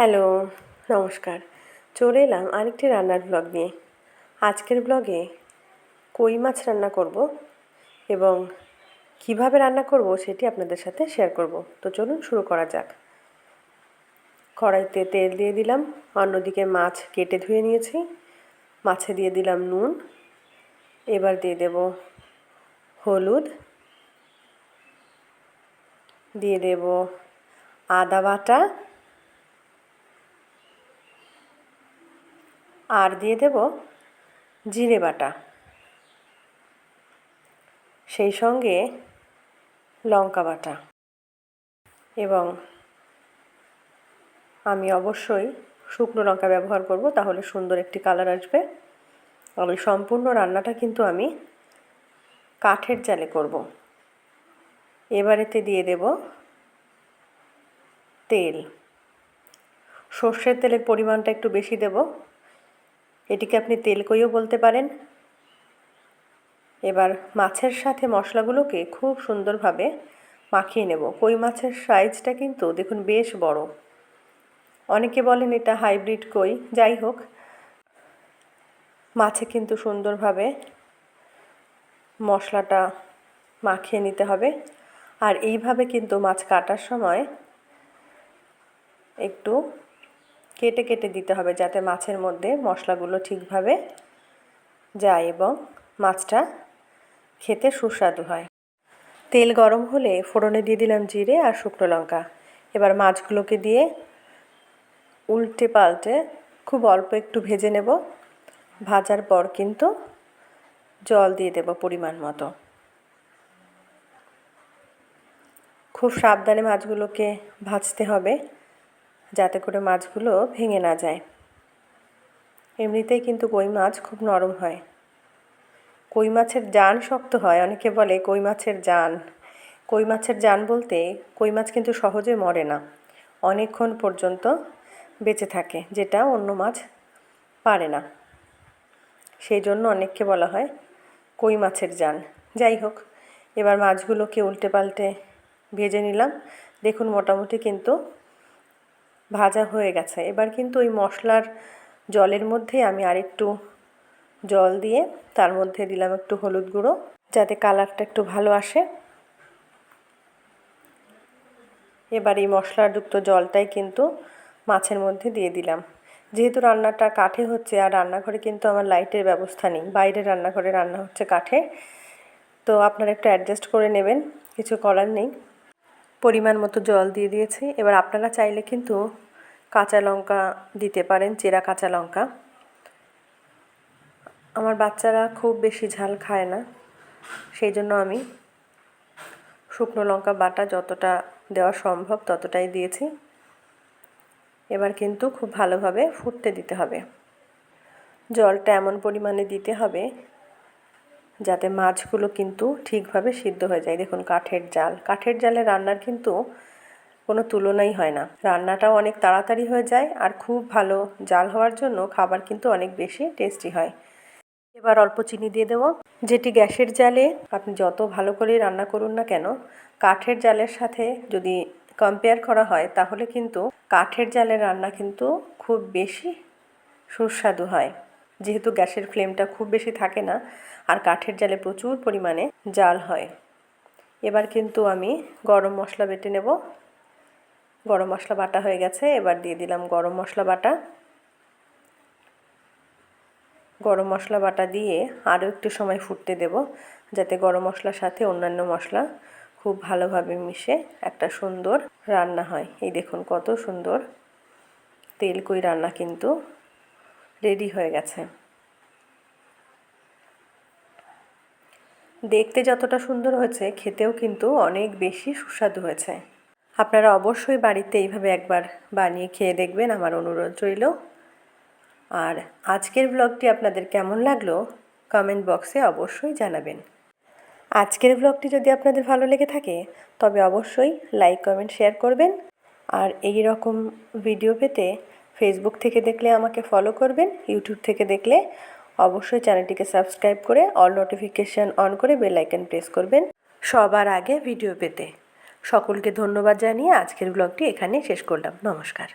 Hello, নমস্কার। চলে এলাম আরেকটি রান্নার ব্লগ নিয়ে। আজকের ব্লগে কই মাছ রান্না করব এবং কিভাবে রান্না করব সেটি আপনাদের সাথে শেয়ার করব। তো চলুন শুরু করা যাক। কড়াইতে তেল দিয়ে দিলাম, অন্যদিকে মাছ কেটে ধুয়ে নিয়েছি। মাছে দিয়ে দিলাম নুন, এবার দিয়ে দেব হলুদ, দিয়ে দেব আদা বাটা, আর দিয়ে দেব জিরে বাটা, সেই সঙ্গে লঙ্কা বাটা। এবং আমি অবশ্যই শুকনো লঙ্কা ব্যবহার করব, তাহলে সুন্দর একটি কালার আসবে। আর এই সম্পূর্ণ রান্নাটা কিন্তু আমি কাঠের জালে করব। এবারেতে দিয়ে দেব তেল। সর্ষের তেলের পরিমাণটা একটু বেশি দেব, এটিকে আপনি তেল কইও বলতে পারেন। এবার মাছের সাথে মশলাগুলোকে খুব সুন্দরভাবে মাখিয়ে নেব। কই মাছের সাইজটা কিন্তু দেখুন বেশ বড়। অনেকে বলেন এটা হাইব্রিড কই, যাই হোক, মাছে কিন্তু সুন্দরভাবে মশলাটা মাখিয়ে নিতে হবে। আর এইভাবে কিন্তু মাছ কাটার সময় একটু কেটে কেটে দিতে হবে, যাতে মাছের মধ্যে মশলাগুলো ঠিকভাবে যায় এবং মাছটা খেতে সুস্বাদু হয়। তেল গরম হলে ফোড়নে দিয়ে দিলাম জিরে আর শুকনো লঙ্কা। এবার মাছগুলোকে দিয়ে উল্টে পাল্টে খুব অল্প একটু ভেজে নেব। ভাজার পর কিন্তু জল দিয়ে দেব পরিমাণ মতো। খুব সাবধানে মাছগুলোকে ভাজতে হবে, যাতে করে মাছগুলো ভেঙে না যায়। এমনিতেই কিন্তু কই মাছ খুব নরম হয়। কই মাছের জান শক্ত হয়, অনেকে বলে কই মাছের জান। কই মাছের জান বলতে কই মাছ কিন্তু সহজে মরে না, অনেকক্ষণ পর্যন্ত বেঁচে থাকে, যেটা অন্য মাছ পারে না। সেই জন্য অনেককে বলা হয় কই মাছের জান। যাই হোক, এবার মাছগুলোকে উল্টে পাল্টে ভেজে নিলাম। দেখুন মোটামুটি কিন্তু ভাজা হয়ে গেছে। এবার কিন্তু ওই মশলার জলের মধ্যে আমি আরেকটু জল দিয়ে তার মধ্যে দিলাম একটু হলুদ গুঁড়ো, যাতে কালারটা একটু ভালো আসে। এবার এই মশলাযুক্ত জলটাই কিন্তু মাছের মধ্যে দিয়ে দিলাম। যেহেতু রান্নাটা কাঠে হচ্ছে আর রান্নাঘরে কিন্তু আমার লাইটের ব্যবস্থা নেই, বাইরে রান্নাঘরে রান্না হচ্ছে কাঠে, তো আপনারা একটু অ্যাডজাস্ট করে নেবেন, কিছু করার নেই। পরিমাণ মতো জল দিয়ে দিয়েছি। এবার আপনারা চাইলে কিন্তু কাঁচা লঙ্কা দিতে পারেন, চেরা কাঁচা লঙ্কা। আমার বাচ্চারা খুব বেশি ঝাল খায় না, সেই জন্য আমি শুকনো লঙ্কা বাটা যতটা দেওয়া সম্ভব ততটাই দিয়েছি। এবার কিন্তু খুব ভালোভাবে ফুটতে দিতে হবে। জলটা এমন পরিমাণে দিতে হবে যাতে মাছগুলো কিন্তু ঠিকভাবে সিদ্ধ হয়ে যায়। দেখুন কাঠের জালে রান্নার কিন্তু কোনো তুলনাই হয় না। রান্নাটাও অনেক তাড়াতাড়ি হয়ে যায় আর খুব ভালো জাল হওয়ার জন্য খাবার কিন্তু অনেক বেশি টেস্টি হয়। এবার অল্প চিনি দিয়ে দেবো। যেটি গ্যাসের জালে আপনি যত ভালো করে রান্না করুন না কেন, কাঠের জালের সাথে যদি কম্পেয়ার করা হয় তাহলে কিন্তু কাঠের জালের রান্না কিন্তু খুব বেশি সুস্বাদু হয়, যেহেতু গ্যাসের ফ্লেমটা খুব বেশি থাকে না আর কাঠের জালে প্রচুর পরিমাণে জাল হয়। এবার কিন্তু আমি গরম মশলা বেটে নেব। গরম মশলা বাটা হয়ে গেছে, এবার দিয়ে দিলাম গরম মশলা বাটা। গরম মশলা বাটা দিয়ে আরও একটু সময় ফুটতে দেব, যাতে গরম মশলার সাথে অন্যান্য মশলা খুব ভালোভাবে মিশে একটা সুন্দর রান্না হয়। এই দেখুন কত সুন্দর তেল কই রান্না কিন্তু রেডি হয়ে গেছে। দেখতে যতটা সুন্দর হয়েছে, খেতেও কিন্তু অনেক বেশি সুস্বাদু হয়েছে। আপনারা অবশ্যই বাড়িতে এইভাবে একবার বানিয়ে খেয়ে দেখবেন, আমার অনুরোধ রইল। আর আজকের ব্লগটি আপনাদের কেমন লাগলো কমেন্ট বক্সে অবশ্যই জানাবেন। আজকের ব্লগটি যদি আপনাদের ভালো লেগে থাকে তবে অবশ্যই লাইক কমেন্ট শেয়ার করবেন। আর এই রকম ভিডিও পেতে ফেসবুক থেকে দেখলে আমাকে ফলো করবেন, ইউটিউব থেকে দেখলে অবশ্যই চ্যানেলটিকে সাবস্ক্রাইব করে অল নোটিফিকেশান অন করে বেল আইকন প্রেস করবেন সবার আগে ভিডিও পেতে। সকলকে ধন্যবাদ জানিয়ে আজকের ব্লগটি এখানেই শেষ করলাম। নমস্কার।